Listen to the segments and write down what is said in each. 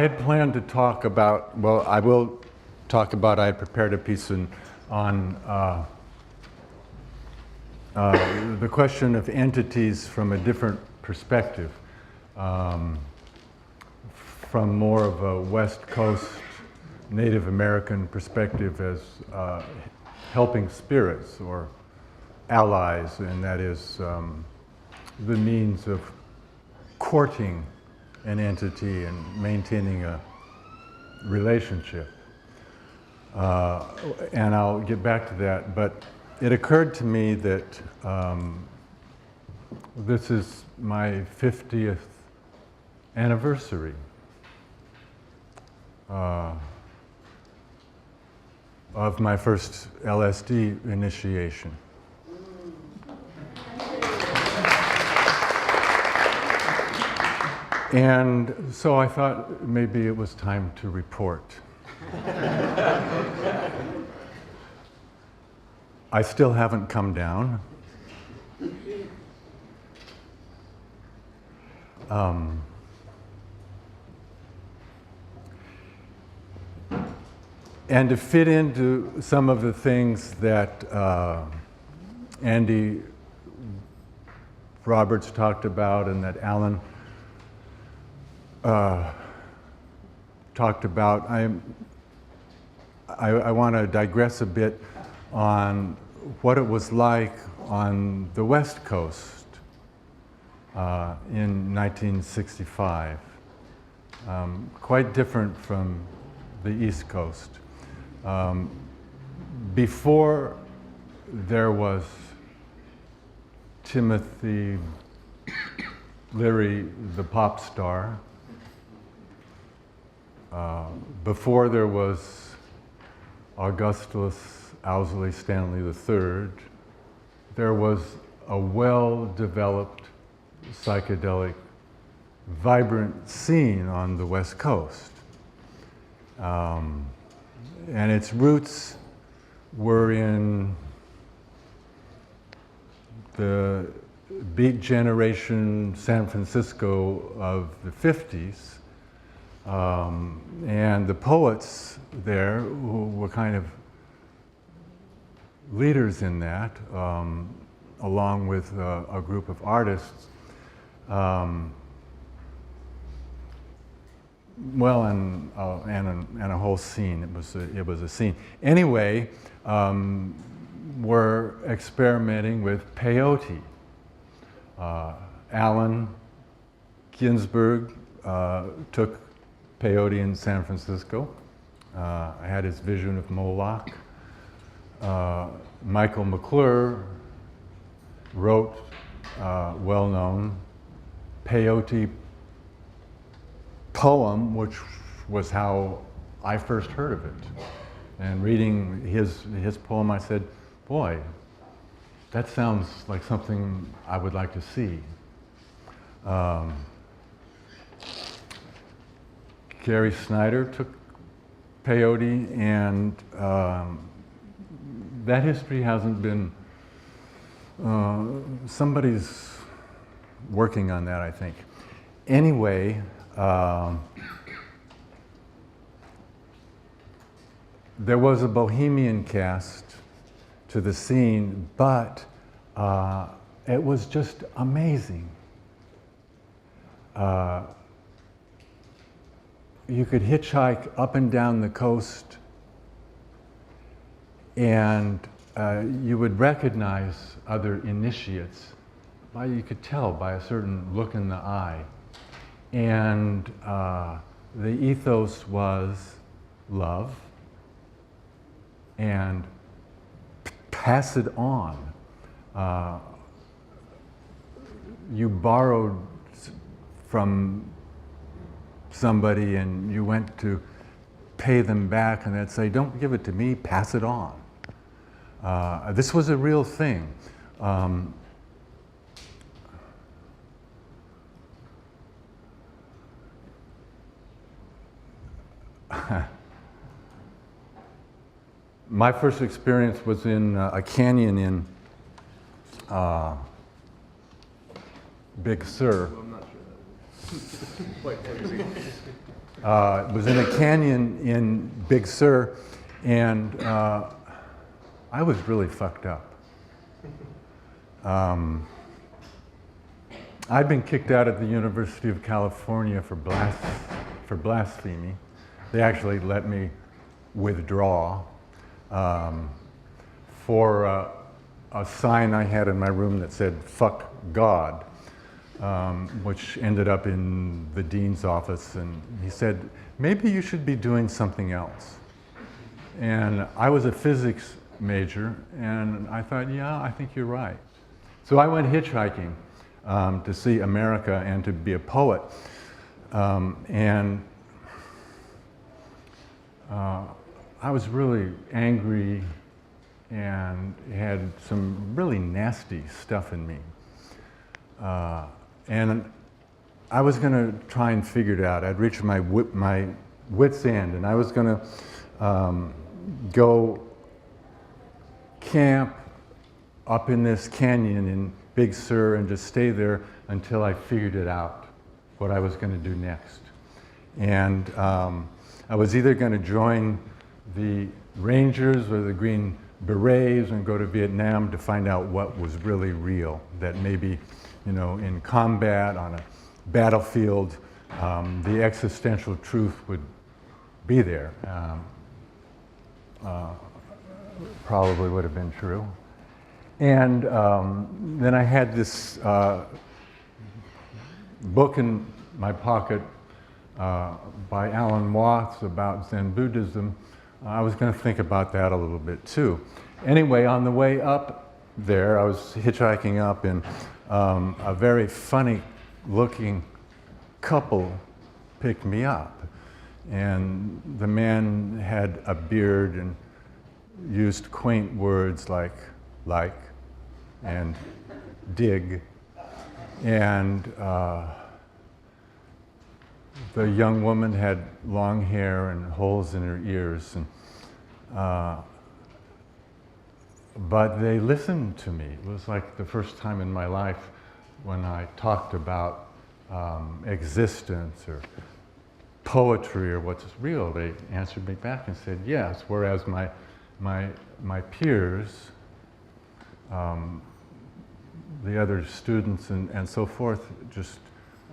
had planned to talk about, well, I will talk about, I had prepared a piece on the question of entities from a different perspective, from more of a West Coast Native American perspective as helping spirits or allies, and that is the means of courting an entity and maintaining a relationship. And I'll get back to that, but it occurred to me that this is my 50th anniversary of my first LSD initiation. And so I thought maybe it was time to report. I still haven't come down. And to fit into some of the things that Andy Roberts talked about and that Alan talked about, I want to digress a bit on what it was like on the West Coast in 1965. Quite different from the East Coast. Before there was Timothy Leary, the pop star, before there was Augustus Owsley Stanley III, there was a well-developed psychedelic, vibrant scene on the West Coast. And its roots were in the Beat Generation San Francisco of the 50s. And the poets there, who were kind of leaders in that, along with a group of artists, well, and a whole scene. It was a scene. Anyway, we're experimenting with peyote. Allen Ginsberg took peyote in San Francisco. I had his vision of Moloch. Michael McClure wrote well-known peyote poem, which was how I first heard of it. And reading his poem, I said, boy, that sounds like something I would like to see. Gary Snyder took peyote, and that history hasn't been, somebody's working on that, I think. Anyway, there was a bohemian cast to the scene, but it was just amazing. You could hitchhike up and down the coast, and you would recognize other initiates. You could tell by a certain look in the eye. And the ethos was love and pass it on. You borrowed from somebody and you went to pay them back, and they'd say, don't give it to me, pass it on. This was a real thing. My first experience was in a canyon in Big Sur. I'm not sure that is quite crazy. It was in a canyon in Big Sur, and I was really fucked up. I'd been kicked out of the University of California for blasphemy. They actually let me withdraw for a sign I had in my room that said, "Fuck God," which ended up in the dean's office, and he said, maybe you should be doing something else. And I was a physics major, and I thought, yeah, I think you're right. So I went hitchhiking to see America and to be a poet. And I was really angry and had some really nasty stuff in me. And I was going to try and figure it out. I'd reached my wit's end, and I was going to go camp up in this canyon in Big Sur and just stay there until I figured it out, what I was going to do next. And I was either going to join the Rangers or the Green Berets and go to Vietnam to find out what was really real, that maybe, you know, in combat on a battlefield, the existential truth would be there. Probably would have been true. And then I had this book in my pocket by Alan Watts about Zen Buddhism. I was going to think about that a little bit too. Anyway, on the way up there, I was hitchhiking up, and a very funny looking couple picked me up. And the man had a beard and used quaint words like and dig. And the young woman had long hair and holes in her ears. And, but they listened to me. It was like the first time in my life when I talked about existence or poetry or what's real. They answered me back and said yes, whereas my peers, the other students and so forth, just,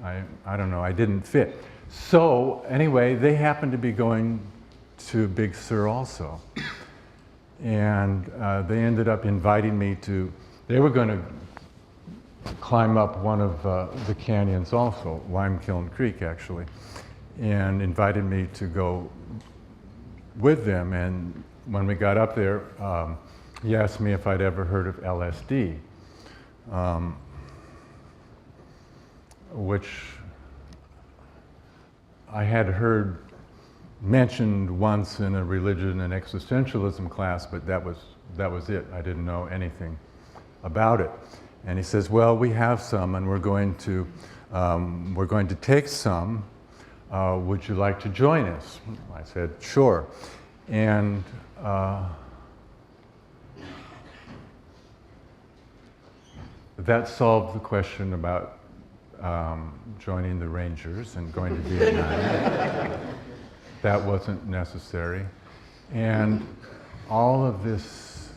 I don't know, I didn't fit. So anyway, they happened to be going to Big Sur also. And they ended up inviting me to, they were going to climb up one of the canyons also, Limekiln Creek actually, and invited me to go with them. And when we got up there, he asked me if I'd ever heard of LSD, which I had heard mentioned once in a religion and existentialism class, but that was it. I didn't know anything about it. And he says, well, we have some, and we're going to take some. Would you like to join us? I said, sure. And that solved the question about joining the Rangers and going to Vietnam. That wasn't necessary. And all of this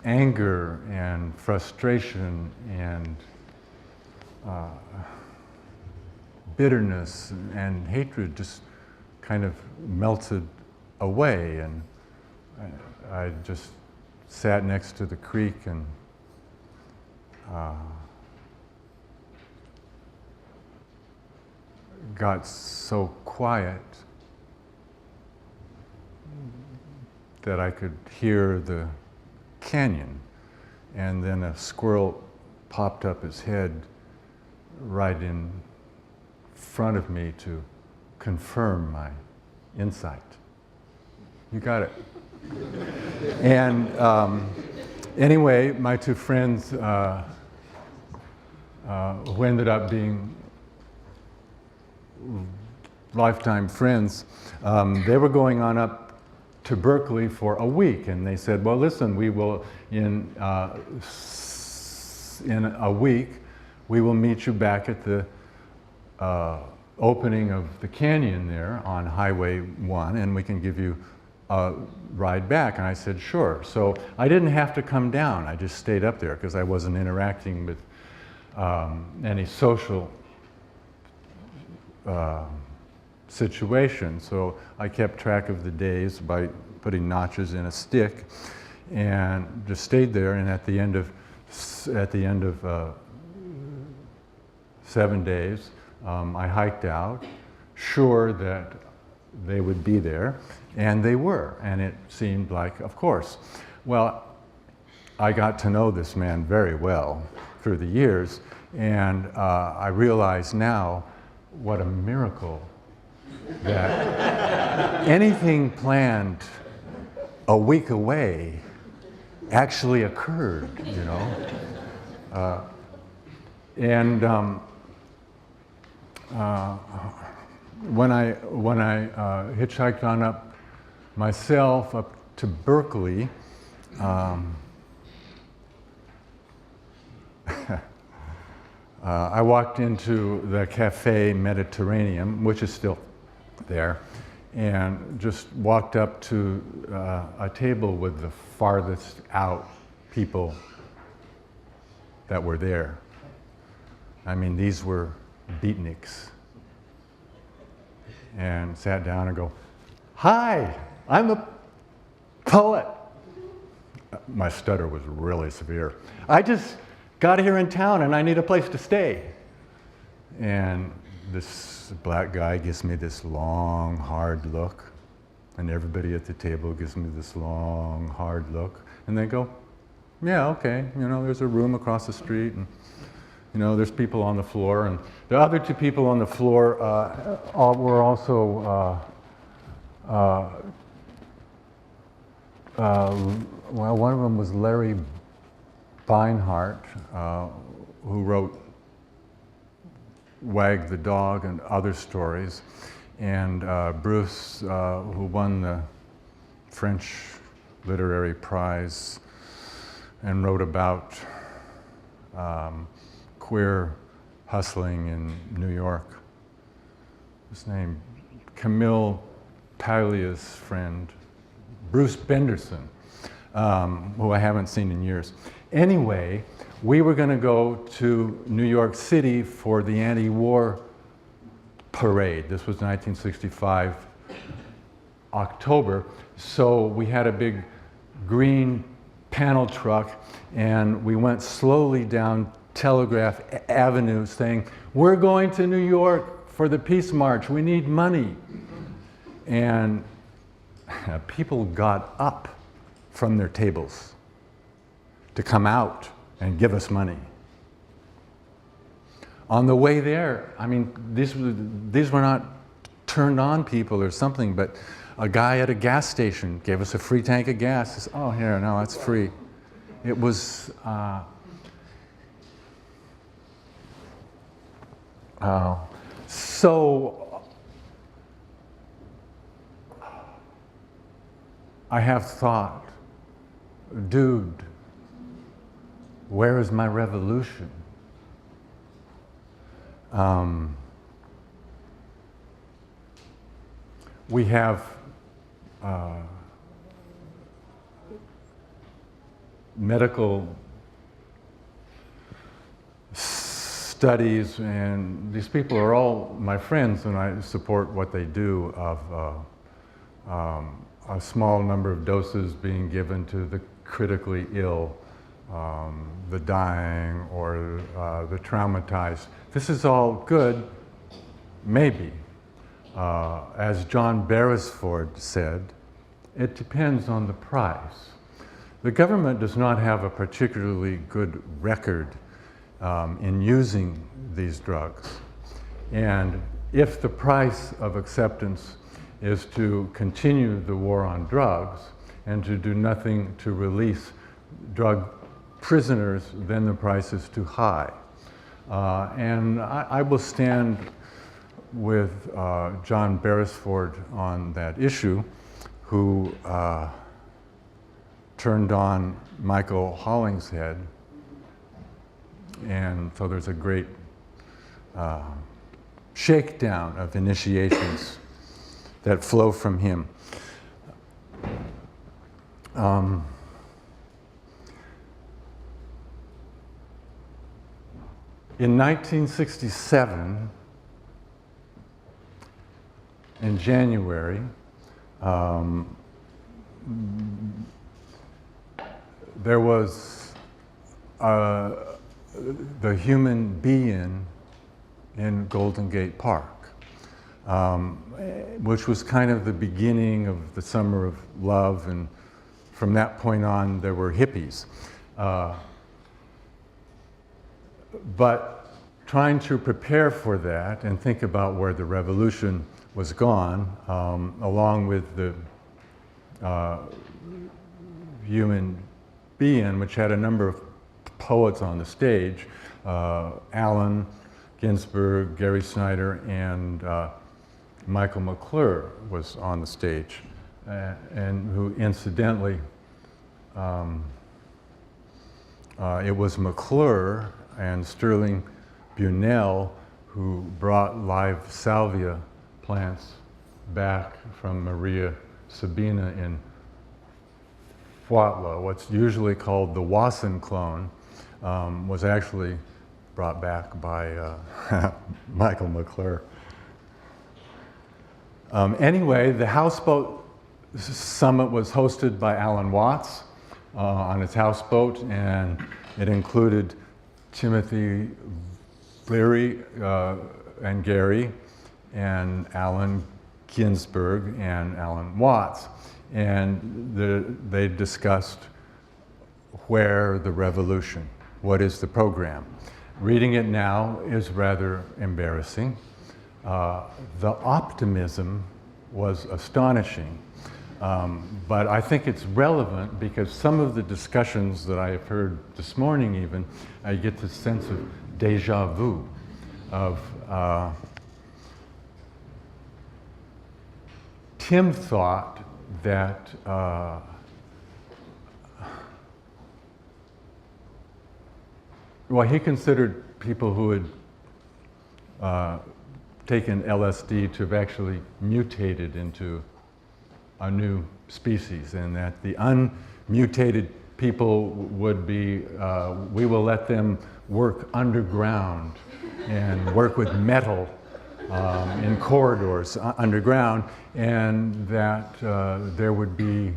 anger and frustration and bitterness and hatred just kind of melted away, and I just sat next to the creek and got so quiet that I could hear the canyon, and then a squirrel popped up his head right in front of me to confirm my insight. You got it. And anyway, my two friends who ended up being lifetime friends, they were going on up to Berkeley for a week, and they said, well, listen, we will, in a week, we will meet you back at the opening of the canyon there on Highway 1, and we can give you a ride back. And I said, sure. So I didn't have to come down. I just stayed up there because I wasn't interacting with any social situation. So I kept track of the days by putting notches in a stick and just stayed there. And at the end of 7 days, I hiked out, sure that they would be there, and they were. And it seemed like, of course. Well, I got to know this man very well through the years, and I realize now what a miracle that anything planned a week away actually occurred, you know. When I hitchhiked on up myself up to Berkeley, I walked into the Cafe Mediterranean, which is still there, and just walked up to a table with the farthest out people that were there. I mean, these were beatniks. And sat down and go, "Hi, I'm a poet." My stutter was really severe. "I just got here in town and I need a place to stay." And this black guy gives me this long, hard look. And everybody at the table gives me this long, hard look. And they go, "Yeah, okay, you know, there's a room across the street, and you know, there's people on the floor." And the other two people on the floor were also, well, one of them was Larry Beinhardt, who wrote Wag the Dog and other stories, and Bruce, who won the French Literary Prize and wrote about queer hustling in New York. His name, Camille Paglia's friend, Bruce Benderson, who I haven't seen in years. Anyway, we were going to go to New York City for the anti-war parade. This was 1965, October. So we had a big green panel truck, and we went slowly down Telegraph Avenue saying, "We're going to New York for the Peace March. We need money." And people got up from their tables to come out and give us money. On the way there, I mean, these were not turned on people or something, but a guy at a gas station gave us a free tank of gas. He said, "Oh, here, no, that's free." It was, so I have thought, dude, where is my revolution? We have medical studies, and these people are all my friends, and I support what they do of a small number of doses being given to the critically ill, the dying, or the traumatized. This is all good, maybe. As John Beresford said, it depends on the price. The government does not have a particularly good record in using these drugs. And if the price of acceptance is to continue the war on drugs and to do nothing to release drug prisoners, then the price is too high. And I will stand with John Beresford on that issue, who turned on Michael Hollingshead. And so there's a great shakedown of initiations that flow from him. In 1967, in January, there was the human be-in in Golden Gate Park, which was kind of the beginning of the summer of love, and from that point on there were hippies. But trying to prepare for that and think about where the revolution was gone, along with the human being, which had a number of poets on the stage, Allen Ginsberg, Gary Snyder, and Michael McClure was on the stage, and who incidentally, it was McClure and Sterling Bunnell who brought live salvia plants back from Maria Sabina in Huautla. What's usually called the Wasson clone was actually brought back by Michael McClure. Anyway, the Houseboat Summit was hosted by Alan Watts on his houseboat, and it included Timothy Leary and Gary and Allen Ginsberg and Alan Watts. And they discussed where the revolution, what is the program. Reading it now is rather embarrassing. The optimism was astonishing, but I think it's relevant because some of the discussions that I have heard this morning even, I get this sense of déjà vu, of Tim thought that well, he considered people who had taken LSD to have actually mutated into a new species, and that the unmutated people would be, we will let them work underground and work with metal in corridors underground, and that there would be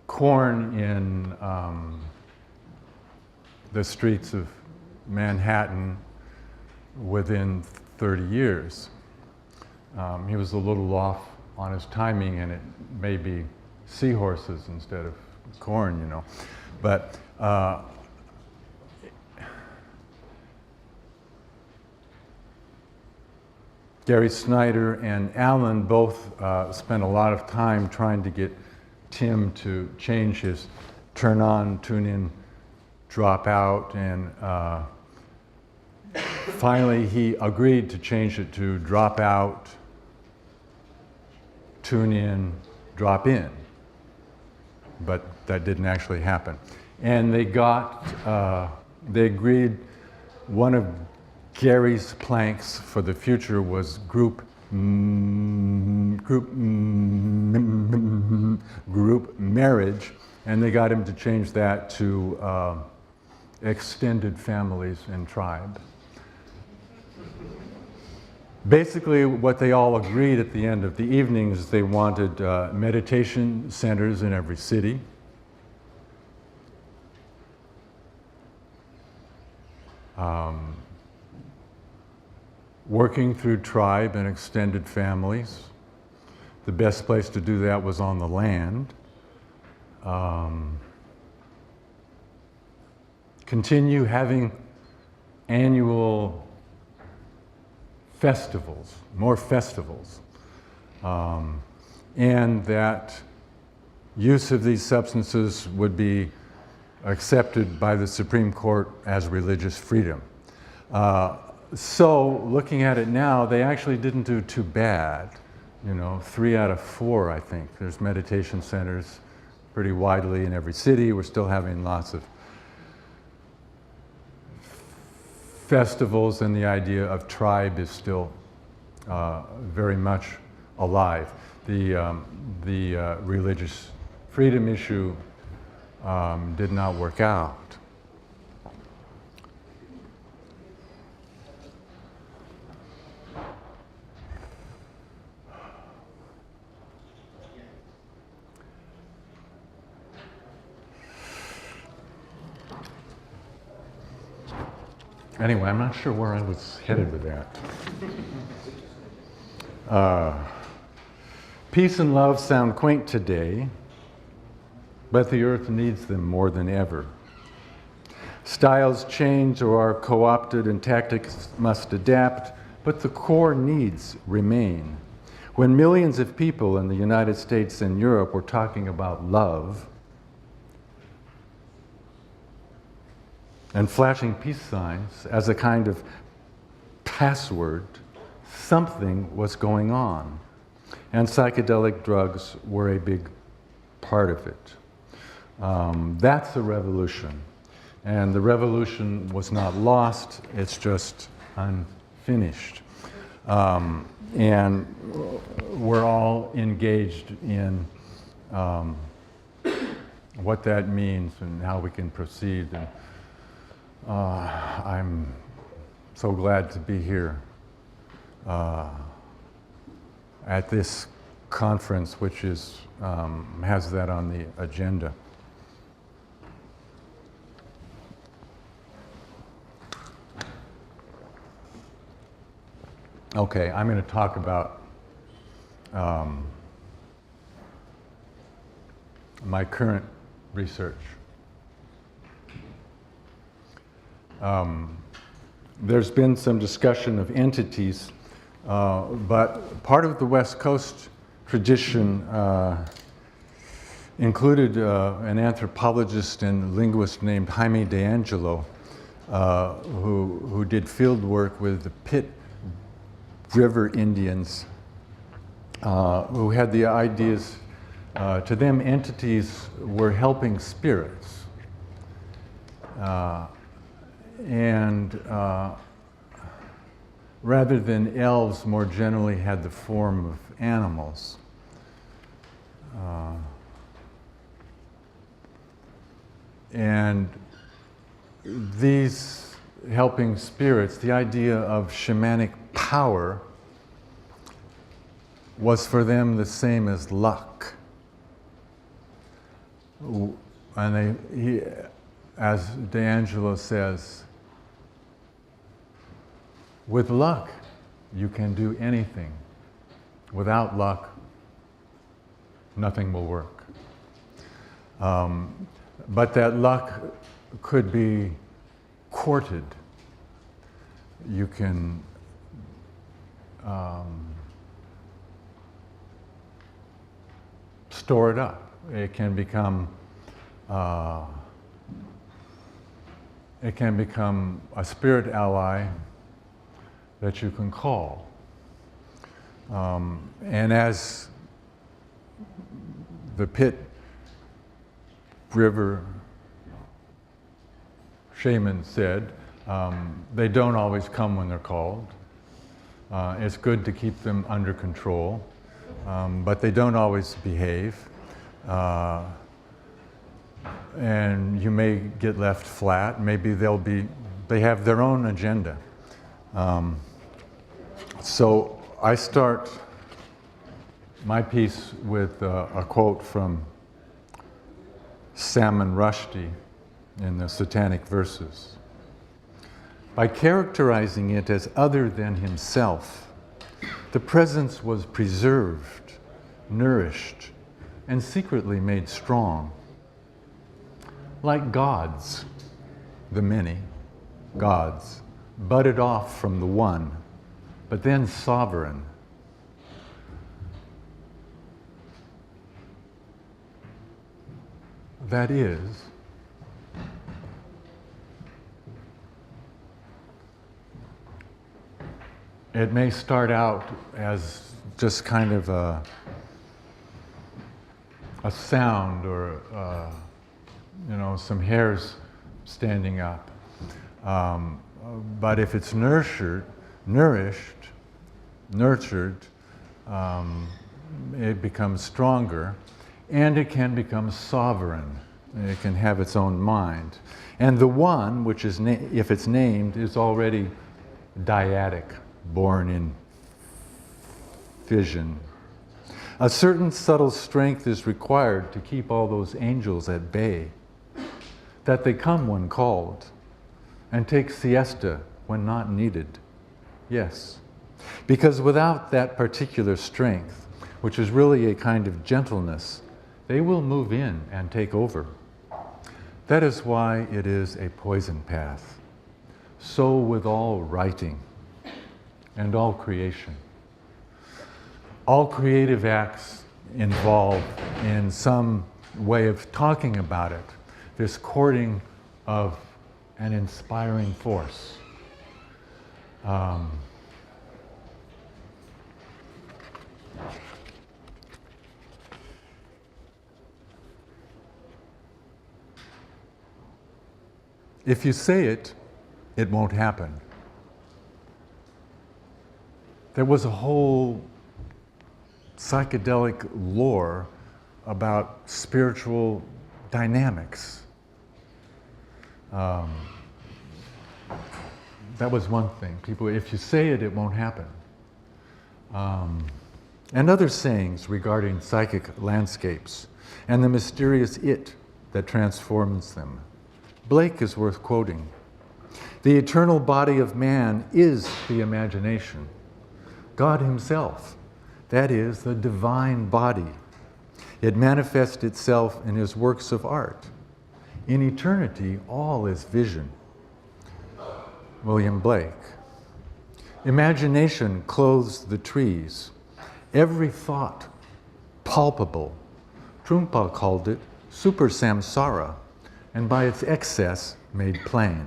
corn in the streets of Manhattan within 30 years. He was a little off on his timing, and it may be seahorses instead of corn, you know. But Gary Snyder and Allen both spent a lot of time trying to get Tim to change his turn on, tune in, drop out, and finally he agreed to change it to drop out, tune in, drop in. But that didn't actually happen. And they agreed, one of Gary's planks for the future was group marriage, and they got him to change that to extended families and tribe. Basically, what they all agreed at the end of the evening is they wanted meditation centers in every city. Working through tribe and extended families. The best place to do that was on the land. Continue having annual festivals, more festivals, and that use of these substances would be accepted by the Supreme Court as religious freedom. So looking at it now, they actually didn't do too bad. You know, 3 out of 4, I think. There's meditation centers pretty widely in every city. We're still having lots of festivals, and the idea of tribe is still very much alive. The religious freedom issue did not work out. Anyway, I'm not sure where I was headed with that. Peace and love sound quaint today, but the earth needs them more than ever. Styles change or are co-opted and tactics must adapt, but the core needs remain. When millions of people in the United States and Europe were talking about love and flashing peace signs as a kind of password, something was going on. And psychedelic drugs were a big part of it. That's a revolution. And the revolution was not lost, it's just unfinished. And we're all engaged in what that means and how we can proceed. And I'm so glad to be here at this conference, which is, has that on the agenda. Okay, I'm going to talk about my current research. There's been some discussion of entities, but part of the West Coast tradition included an anthropologist and linguist named Jaime DeAngelo, who did field work with the Pitt River Indians, who had the ideas, to them entities were helping spirits. And rather than elves, more generally had the form of animals. And these helping spirits, the idea of shamanic power was for them the same as luck. And as DeAngelo says, with luck, you can do anything. Without luck, nothing will work. But that luck could be courted. You can store it up. It can become a spirit ally that you can call. And as the Pitt River shaman said, they don't always come when they're called. It's good to keep them under control, but they don't always behave. And you may get left flat. Maybe they have their own agenda. So I start my piece with a quote from Salman Rushdie in the Satanic Verses. By characterizing it as other than himself, the presence was preserved, nourished, and secretly made strong. Like gods, the many gods, budded off from the one, but then sovereign. That is, it may start out as just kind of a a sound or some hairs standing up. But if it's nurtured, it becomes stronger, and it can become sovereign. It can have its own mind. And the one, which is, if it's named, is already dyadic, born in fission. A certain subtle strength is required to keep all those angels at bay, that they come when called, and take siesta when not needed. Yes, because without that particular strength, which is really a kind of gentleness, they will move in and take over. That is why it is a poison path. So with all writing and all creation. All creative acts involve in some way of talking about it, this courting of an inspiring force. If you say it, it won't happen. There was a whole psychedelic lore about spiritual dynamics. That was one thing. People, if you say it, it won't happen. And other sayings regarding psychic landscapes and the mysterious it that transforms them. Blake is worth quoting. The eternal body of man is the imagination. God himself, that is, the divine body. It manifests itself in his works of art. In eternity, all is vision. William Blake. Imagination clothes the trees. Every thought palpable. Trungpa called it super samsara, and by its excess made plain.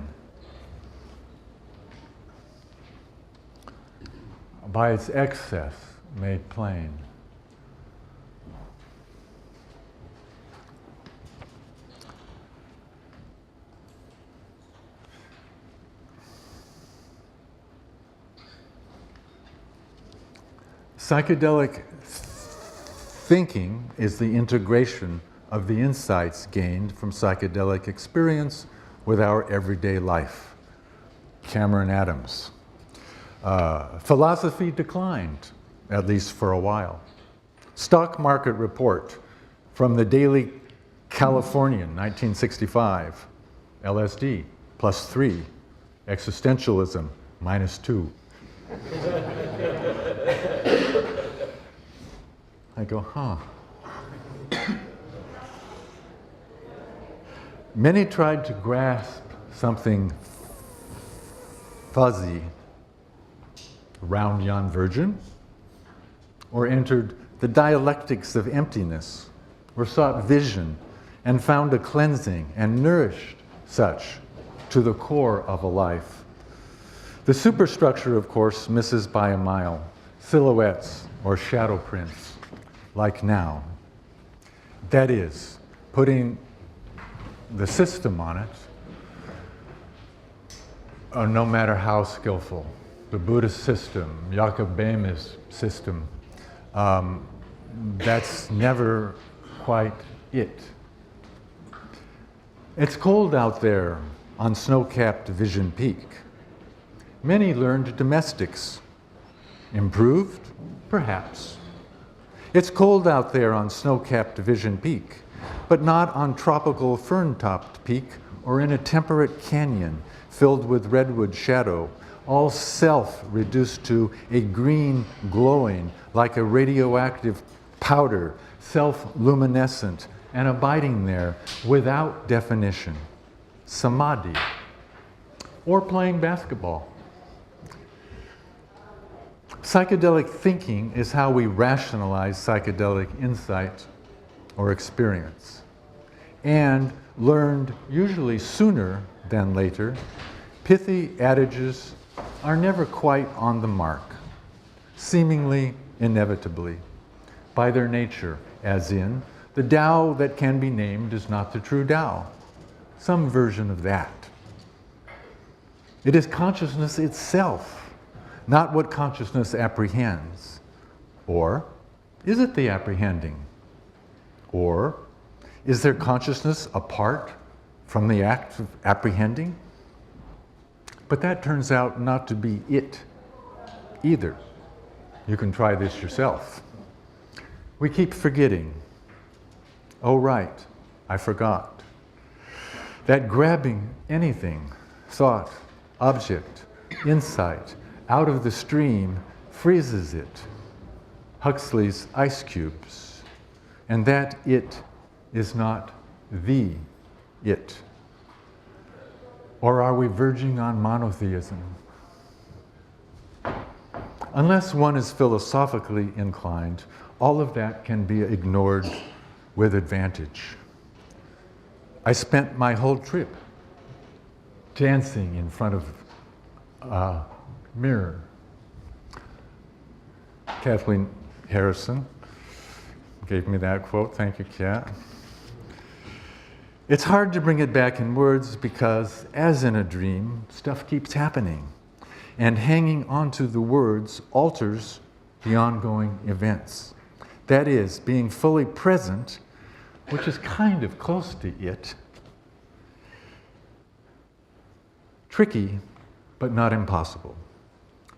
By its excess made plain. Psychedelic thinking is the integration of the insights gained from psychedelic experience with our everyday life. Cameron Adams. Philosophy declined, at least for a while. Stock market report from the Daily Californian, 1965. LSD, +3. Existentialism, -2. I go, huh. Many tried to grasp something fuzzy around yon virgin, or entered the dialectics of emptiness, or sought vision and found a cleansing and nourished such to the core of a life. The superstructure, of course, misses by a mile. Silhouettes or shadow prints, like now. That is, putting the system on it, no matter how skillful. The Buddhist system, Jakob Böhme's system, that's never quite it. It's cold out there on snow-capped Vision Peak. Many learned domestics. Improved? Perhaps. It's cold out there on snow-capped Vision Peak, but not on tropical fern-topped peak or in a temperate canyon filled with redwood shadow, all self reduced to a green glowing like a radioactive powder, self-luminescent and abiding there without definition. Samadhi. Or playing basketball. Psychedelic thinking is how we rationalize psychedelic insight or experience. And learned usually sooner than later, pithy adages are never quite on the mark, seemingly inevitably, by their nature, as in The Tao that can be named is not the true Tao. Some version of that. It is consciousness itself, not what consciousness apprehends. Or is it the apprehending? Or is there consciousness apart from the act of apprehending? But that turns out not to be it either. You can try this yourself. We keep forgetting. Oh, right, I forgot. That grabbing anything, thought, object, insight, out of the stream freezes it. Huxley's ice cubes. And that it is not the it. Or are we verging on monotheism? Unless one is philosophically inclined, all of that can be ignored with advantage. I spent my whole trip dancing in front of a mirror. Kathleen Harrison gave me that quote. Thank you, Kat. It's hard to bring it back in words because, as in a dream, stuff keeps happening. And hanging onto the words alters the ongoing events. That is, being fully present, which is kind of close to it. Tricky, but not impossible.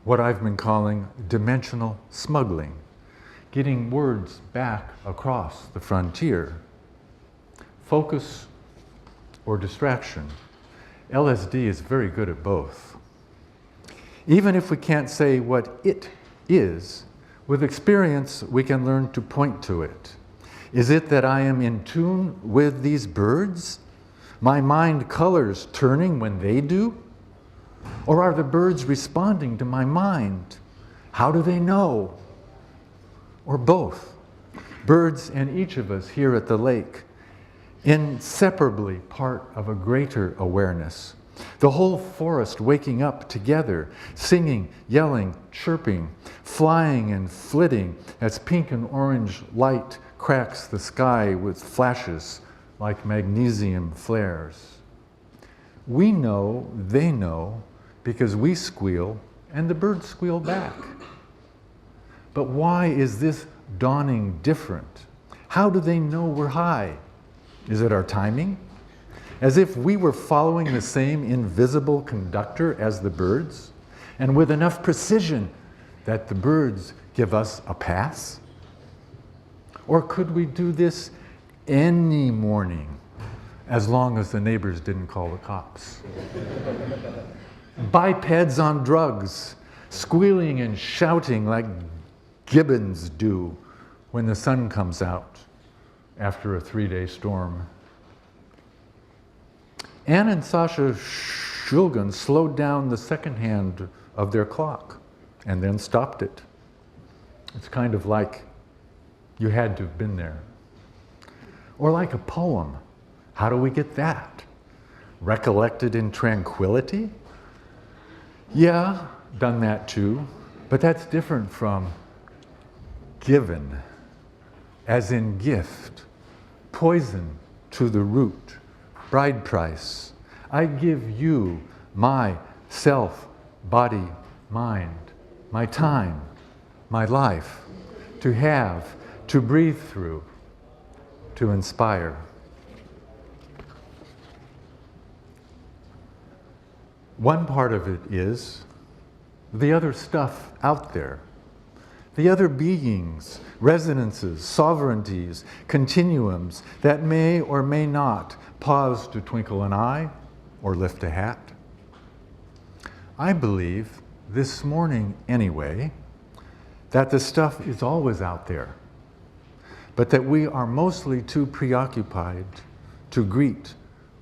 What I've been calling dimensional smuggling, getting words back across the frontier. Focus or distraction. LSD is very good at both. Even if we can't say what it is, with experience we can learn to point to it. Is it that I am in tune with these birds? My mind colors turning when they do? Or are the birds responding to my mind? How do they know? Or both. Birds and each of us here at the lake, inseparably part of a greater awareness. The whole forest waking up together, singing, yelling, chirping, flying and flitting as pink and orange light cracks the sky with flashes like magnesium flares. We know, they know, because we squeal and the birds squeal back. But why is this dawning different? How do they know we're high? Is it our timing? As if we were following the same invisible conductor as the birds, and with enough precision that the birds give us a pass? Or could we do this any morning, as long as the neighbors didn't call the cops? Bipeds on drugs, squealing and shouting like gibbons do when the sun comes out after a 3-day storm. Anne and Sasha Shulgin slowed down the second hand of their clock and then stopped it. It's kind of like you had to have been there. Or like a poem. How do we get that? Recollected in tranquility? Yeah, done that too, but that's different from given, as in gift, poison to the root, bride price. I give you my self, body, mind, my time, my life, to have, to breathe through, to inspire. One part of it is the other stuff out there, the other beings, resonances, sovereignties, continuums that may or may not pause to twinkle an eye or lift a hat. I believe, this morning anyway, that the stuff is always out there, but that we are mostly too preoccupied to greet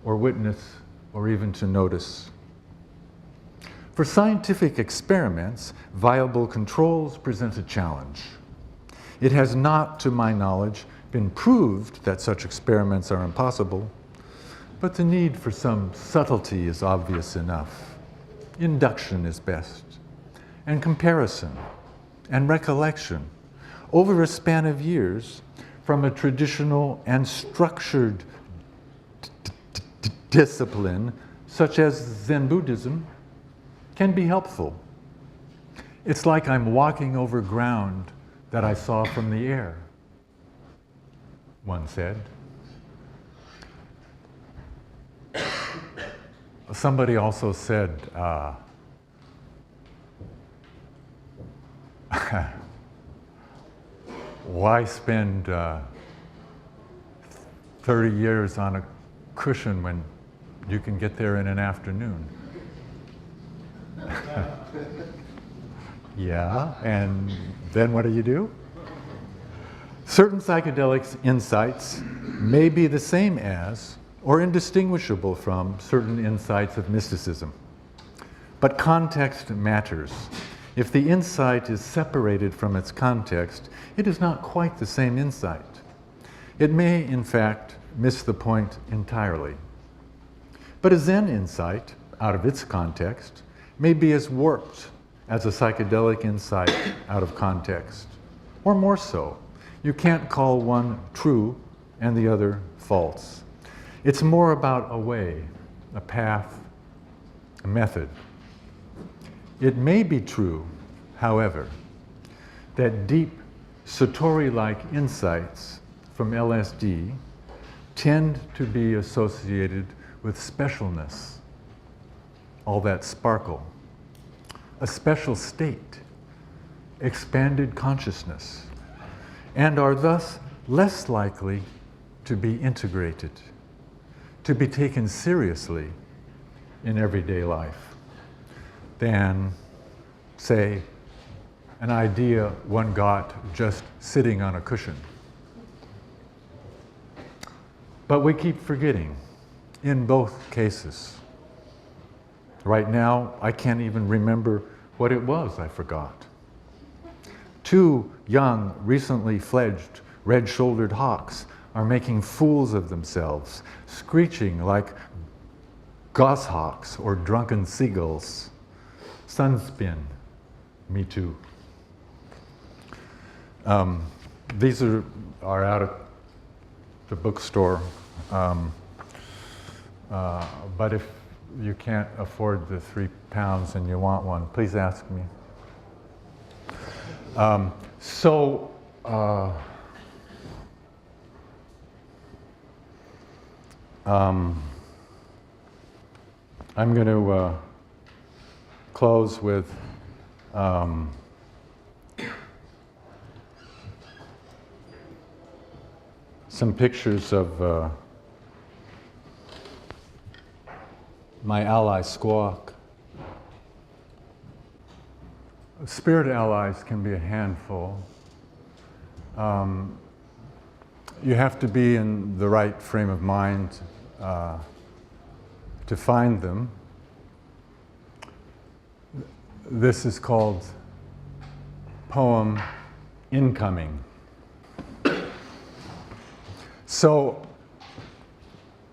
or witness or even to notice. For scientific experiments, viable controls present a challenge. It has not, to my knowledge, been proved that such experiments are impossible, but the need for some subtlety is obvious enough. Induction is best, and comparison, and recollection. Over a span of years, from a traditional and structured discipline, such as Zen Buddhism, can be helpful. It's like I'm walking over ground that I saw from the air, one said. Somebody also said, why spend 30 years on a cushion when you can get there in an afternoon? Yeah, and then what do? Certain psychedelic insights may be the same as or indistinguishable from certain insights of mysticism. But context matters. If the insight is separated from its context, it is not quite the same insight. It may, in fact, miss the point entirely. But a Zen insight, out of its context, may be as warped as a psychedelic insight out of context, or more so. You can't call one true and the other false. It's more about a way, a path, a method. It may be true, however, that deep Satori-like insights from LSD tend to be associated with specialness, all that sparkle, a special state, expanded consciousness, and are thus less likely to be integrated, to be taken seriously in everyday life than, say, an idea one got just sitting on a cushion. But we keep forgetting in both cases. Right now, I can't even remember what it was I forgot. Two young, recently fledged, red-shouldered hawks are making fools of themselves, screeching like goshawks or drunken seagulls. Sunspin, me too. These are out at the bookstore, but if you can't afford the £3 and you want one, please ask me. I'm going to close with some pictures of my ally Squawk. Spirit allies can be a handful. You have to be in the right frame of mind to find them. This is called poem Incoming. So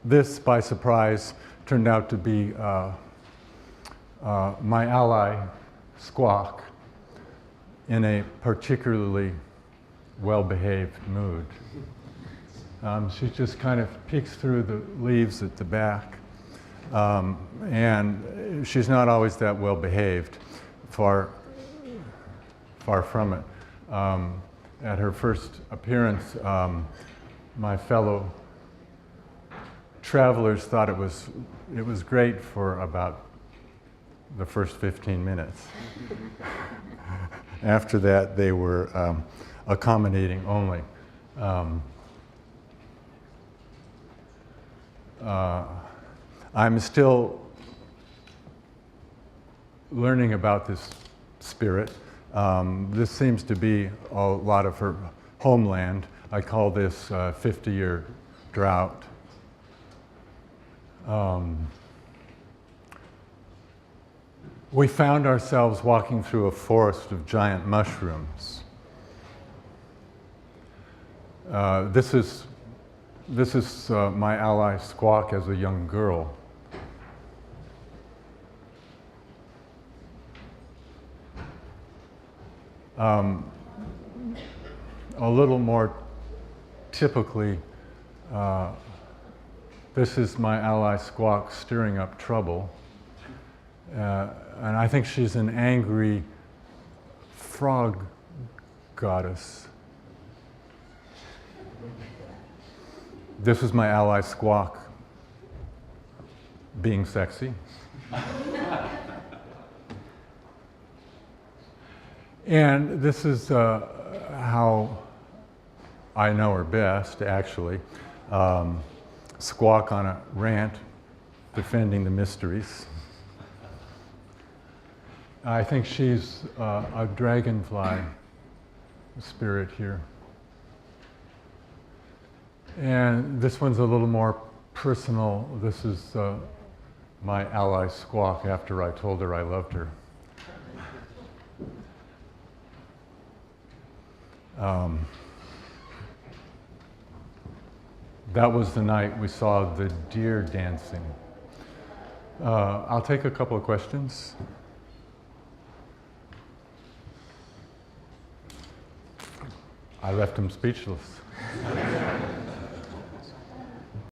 this, by surprise, turned out to be my ally Squawk in a particularly well-behaved mood. She just kind of peeks through the leaves at the back, and she's not always that well-behaved, far from it. At her first appearance, my fellow travelers thought it was great for about the first 15 minutes. After that, they were accommodating only. I'm still learning about this spirit. This seems to be a lot of her homeland. I call this 50-year drought. We found ourselves walking through a forest of giant mushrooms. This is my ally Squawk as a young girl. A little more typically, this is my ally Squawk stirring up trouble. And I think she's an angry frog goddess. This is my ally Squawk being sexy. And this is how I know her best, actually. Squawk on a rant, defending the mysteries. I think she's a dragonfly spirit here. And this one's a little more personal. This is my ally Squawk after I told her I loved her. That was the night we saw the deer dancing. I'll take a couple of questions. I left him speechless.